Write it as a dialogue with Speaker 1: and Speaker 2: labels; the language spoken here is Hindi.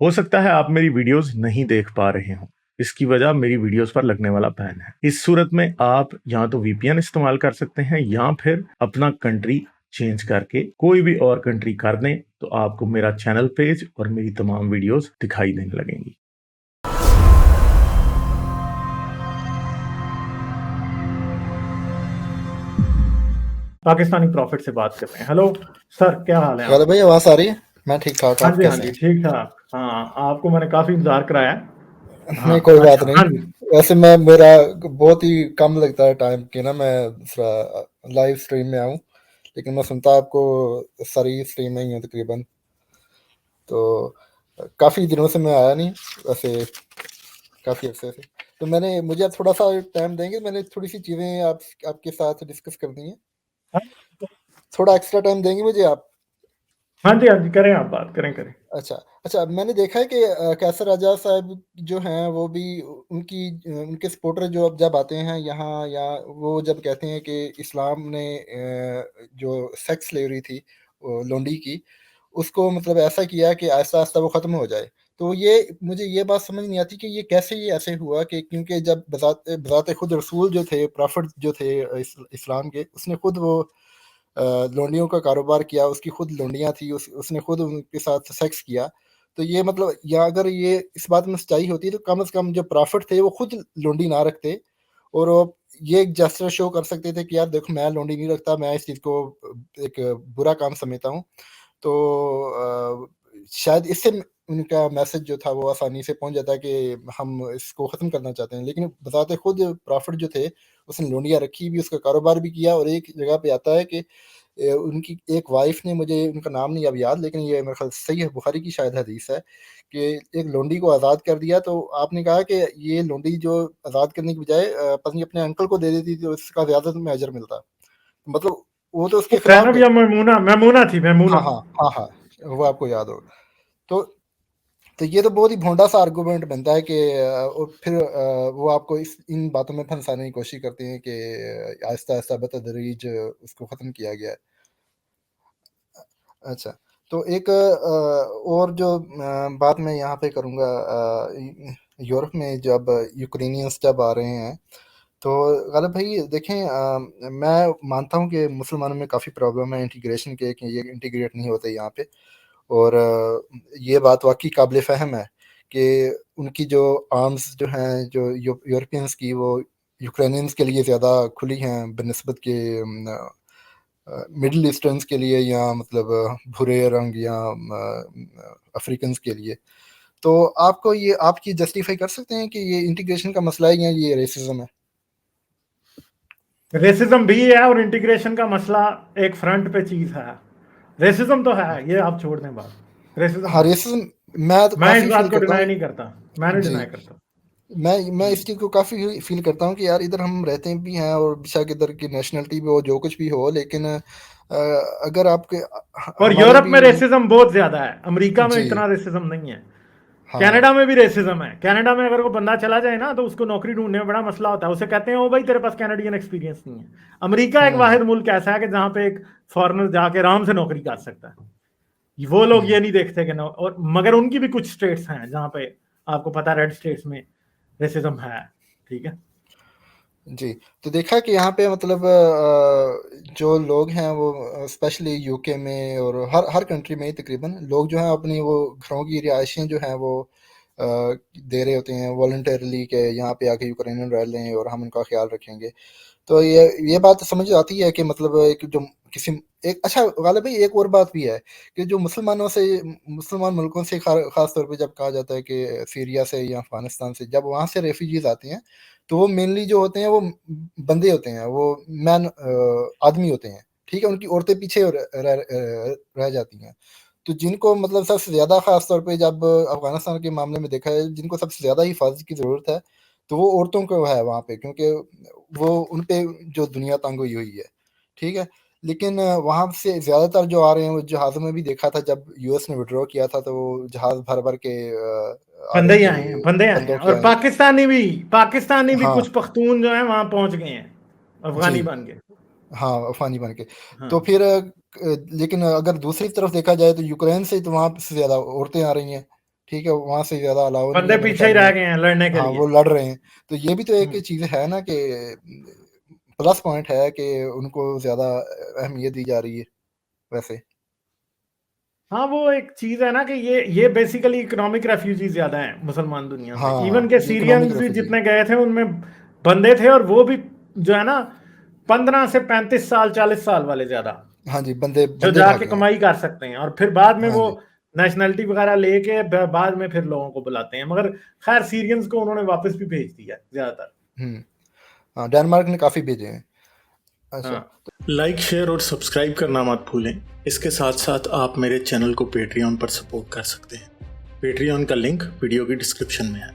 Speaker 1: हो सकता है आप मेरी वीडियोस नहीं देख पा रहे हों। इसकी वजह मेरी वीडियोस पर लगने वाला बैन है। इस सूरत में आप या तो वीपीएन इस्तेमाल कर सकते हैं या फिर अपना कंट्री चेंज करके कोई भी और कंट्री कर दें, तो आपको मेरा चैनल पेज और मेरी तमाम वीडियोस दिखाई देने लगेंगी। पाकिस्तानी प्रॉफिट से बात कर रहे हैं। हेलो सर, क्या हाल है
Speaker 2: गालिब
Speaker 1: आपके?
Speaker 2: भाई आवाज़ आ रही है? मैं ठीक ठाक,
Speaker 1: हाँ
Speaker 2: आप
Speaker 1: जी, हाँ
Speaker 2: कैसे
Speaker 1: जी,
Speaker 2: हैं?
Speaker 1: ठीक ठाक। हाँ, आपको मैंने काफी इंतजार कराया है।
Speaker 2: नहीं,
Speaker 1: हाँ
Speaker 2: कोई बात
Speaker 1: अच्छा,
Speaker 2: नहीं।
Speaker 1: हाँ जी।
Speaker 2: वैसे मैं मेरा बहुत ही कम लगता है टाइम कि ना मैं लाइव स्ट्रीम में आऊँ, लेकिन मैं सुनता आपको सारी स्ट्रीम में ही हूँ तकरीबन। तो काफ़ी दिनों से मैं आया नहीं, वैसे काफ़ी अरसे से। तो मुझे आप थोड़ा सा टाइम देंगे? मैंने थोड़ी सी चीज़ें आपके साथ डिस्कस करनी है।
Speaker 1: हाँ
Speaker 2: थोड़ा एक्स्ट्रा टाइम देंगे मुझे आप?
Speaker 1: हाँ जी, हाँ जी, करें, आप बात करें, करें।
Speaker 2: अच्छा, अच्छा, मैंने देखा है कि कैसर आज़ाद साहब जो हैं वो भी उनके सपोर्टर जो अब जब आते हैं यहाँ, या वो जब कहते हैं कि इस्लाम ने जो सेक्स स्लेवरी थी लोंडी की, उसको मतलब ऐसा किया कि आहिस्ता-आहिस्ता वो ख़त्म हो जाए। तो ये मुझे ये बात समझ नहीं आती कि ये ऐसे हुआ कि क्योंकि जब बज़ाते खुद रसूल जो थे, प्रॉफ़ेट जो थे इस्लाम के, उसने खुद वो लौंडियों का कारोबार किया, उसकी खुद लौंडियाँ थी, उसने खुद उनके साथ सेक्स किया। तो ये मतलब या अगर ये इस बात में सच्चाई होती तो कम से कम जो प्रॉफ़िट थे वो खुद लौंडी ना रखते, और वो ये एक जेस्चर शो कर सकते थे कि यार देखो मैं लौंडी नहीं रखता, मैं इस चीज़ को एक बुरा काम समझता हूँ। तो शायद इससे उनका मैसेज जो था वो आसानी से पहुँच जाता है कि हम इसको ख़त्म करना चाहते हैं। लेकिन बज़ाते खुद प्रॉफ़िट जो थे, उसने लौंडियाँ रखी भी, उसका कारोबार भी किया, और एक जगह पे आता है कि उनकी एक वाइफ़ ने, मुझे उनका नाम नहीं अब याद, लेकिन ये मेरे ख़्याल सही है, बुखारी की शायद हदीस है कि एक लोंडी को आज़ाद कर दिया, तो आपने कहा कि ये लोंडी जो आज़ाद करने की बजाय पता नहीं अपने अंकल को दे देती तो इसका ज़्यादा तुम्हें अजर मिलता। मतलब वो तो
Speaker 1: वो
Speaker 2: उसके खिलाफ
Speaker 1: ज़ैनब
Speaker 2: गए।
Speaker 1: या मैमूना, मैमूना थी,
Speaker 2: हाँ,
Speaker 1: मैमूना।
Speaker 2: हाँ, हाँ, हाँ, वो आपको याद होगा। तो तो ये तो बहुत ही भोंडा-सा आर्गुमेंट बनता है कि और फिर वो आपको इस इन बातों में फँसाने की कोशिश करते हैं कि आहिस्ता-आहिस्ता बतदरीज उसको ख़त्म किया गया है। अच्छा, तो एक और जो बात मैं यहाँ पे करूँगा, यूरोप में जब यूक्रेनियंस जब आ रहे हैं, तो गालिब भाई देखें, मैं मानता हूँ कि मुसलमानों में काफ़ी प्रॉब्लम है इंटीग्रेशन के, कि ये इंटीग्रेट नहीं होते यहाँ पे, और ये बात वाक़ई काबिल फ़हम है कि उनकी जो आर्म्स जो हैं, जो यूरोपियंस की, वो यूक्रेनियंस के लिए ज़्यादा खुली हैं बनिस्बत के मिडल ईस्टर्न्स के लिए, या मतलब भूरे रंग, या अफ्रीकन्स के लिए। तो आपको ये आप ये जस्टिफ़ाई कर सकते हैं कि ये इंटीग्रेशन का मसला है या ये रेसिज़्म है?
Speaker 1: रेसिज्म भी है और इंटीग्रेशन का मसला एक फ्रंट पे चीज़ है। रेसिज्म तो है, ये आप छोड़ दें बात। रेसिज्म
Speaker 2: हाँ,
Speaker 1: है।
Speaker 2: रेसिज़्म मैं तो
Speaker 1: मैं इस
Speaker 2: काफ़ी फ़ील
Speaker 1: बात को
Speaker 2: करता
Speaker 1: डिनाई
Speaker 2: हूँ।
Speaker 1: नहीं करता। मैं नहीं
Speaker 2: जी।
Speaker 1: डिनाई करता।
Speaker 2: मैं
Speaker 1: जी।
Speaker 2: इस चीज़ को काफ़ी फ़ील करता हूँ कि यार इधर हम रहते भी हैं, और बेशक इधर की नेशनैलिटी भी हो, जो कुछ भी हो, लेकिन अगर आपके
Speaker 1: और
Speaker 2: हमारे
Speaker 1: यूरोप में
Speaker 2: भी।
Speaker 1: रेसिज्म बहुत ज़्यादा है। अमेरिका में
Speaker 2: जी।
Speaker 1: इतना रेसिज्म नहीं है।
Speaker 2: हाँ।
Speaker 1: कनाडा में भी रेसिज्म है। कनाडा में अगर वो बंदा चला जाए ना, तो उसको नौकरी ढूंढने में बड़ा मसला होता है। उसे कहते हैं ओ भाई, तेरे पास कैनेडियन एक्सपीरियंस नहीं है। अमेरिका एक
Speaker 2: हुँ,
Speaker 1: वाहिद मुल्क ऐसा है कि जहां पे एक फॉरेनर जाके आराम से नौकरी कर सकता है। वो लोग
Speaker 2: हुँ।
Speaker 1: ये नहीं देखते कि और मगर उनकी भी कुछ स्टेट्स हैं जहां पे आपको पता है, रेड स्टेट्स में रेसिज्म है। ठीक है।
Speaker 2: जी, तो देखा कि यहाँ पे मतलब जो लोग हैं वो स्पेशली यूके में, और हर कंट्री में ही तकरीबन लोग जो हैं अपनी वो घरों की रिहाइशें जो हैं वो दे रहे होते हैं वॉलंटरली, कि यहाँ पे आके यूक्रेनियन रह लें और हम उनका ख़्याल रखेंगे। तो ये बात समझ आती है कि मतलब एक जो किसी एक अच्छा गालिब भाई, एक और बात भी है कि जो मुसलमान मुल्कों से ख़ास तौर पे जब कहा जाता है कि सीरिया से या अफ़गानिस्तान से जब वहाँ से रेफ्यूजीज़ आते हैं, तो वो मेनली जो होते हैं वो बंदे होते हैं, वो आदमी होते हैं, ठीक है? उनकी औरतें पीछे रह जाती हैं। तो जिनको मतलब सबसे ज़्यादा ख़ास तौर पे जब अफ़गानिस्तान के मामले में देखा जाए, जिनको सबसे ज़्यादा हिफ़ाज़त की ज़रूरत है, तो वो औरतों को है वहाँ पे, क्योंकि वो उन पे जो दुनिया तंग हुई हुई है, ठीक है? लेकिन वहाँ से ज़्यादातर जो आ रहे हैं वो जहाज़ों में भी देखा था, जब यूएस ने विथड्रॉ किया था तो वो जहाज़ भर-भर के आ रहे
Speaker 1: बंदे ही
Speaker 2: थे,
Speaker 1: आए हैं, बंदे आए हैं।
Speaker 2: बंदों के
Speaker 1: और
Speaker 2: आए।
Speaker 1: पाकिस्तानी भी
Speaker 2: हाँ,
Speaker 1: कुछ पख्तून जो है वहां पहुंच गए हैं,
Speaker 2: जी।
Speaker 1: अफगानी बन के।
Speaker 2: हाँ, अफ़गानी बन के।
Speaker 1: हाँ।
Speaker 2: तो फिर लेकिन अगर दूसरी तरफ देखा जाए तो यूक्रेन से तो वहाँ से ज़्यादा औरतें आ रही हैं, ठीक है, वहाँ से ज़्यादा अलाउ नहीं
Speaker 1: बंदे
Speaker 2: है मेरे
Speaker 1: पीछे ही
Speaker 2: ख्याल
Speaker 1: रह
Speaker 2: में।
Speaker 1: गए हैं लड़ने के
Speaker 2: हाँ,
Speaker 1: लिए।
Speaker 2: वो लड़ रहे हैं। तो ये भी तो एक
Speaker 1: हम्म।
Speaker 2: चीज़ है ना कि प्लस पॉइंट है कि उनको ज़्यादा अहमियत दी जा रही है वैसे।
Speaker 1: हाँ, वो एक चीज है ना कि ये बेसिकली इकोनॉमिक रेफ्यूजीज ज्यादा हैं मुसलमान दुनिया में। इवन
Speaker 2: हाँ,
Speaker 1: के
Speaker 2: ये इकोनॉमिक
Speaker 1: सीरियंस भी
Speaker 2: रेफ्यूजी।
Speaker 1: जितने गए थे उनमें बंदे थे, और वो भी जो है ना 15 से 35 साल 40 साल वाले ज्यादा,
Speaker 2: हाँ जी, बंदे
Speaker 1: जो
Speaker 2: बंदे
Speaker 1: जाके
Speaker 2: भागे हैं।
Speaker 1: कमाई कर सकते हैं, और फिर बाद में
Speaker 2: हाँ
Speaker 1: वो
Speaker 2: जी।
Speaker 1: नेशनैलिटी वगैरह लेके बाद में फिर लोगों को बुलाते हैं। मगर खैर सीरियंस को उन्होंने वापस भी भेज दिया ज्यादातर।
Speaker 2: हुँ। हाँ, डेनमार्क ने काफ़ी भेजे हैं। अच्छा।
Speaker 1: हाँ, लाइक शेयर और सब्सक्राइब करना मत भूलें। इसके साथ साथ आप मेरे चैनल को पेट्रियन पर सपोर्ट कर सकते हैं। पेट्रियन का लिंक वीडियो की डिस्क्रिप्शन में है।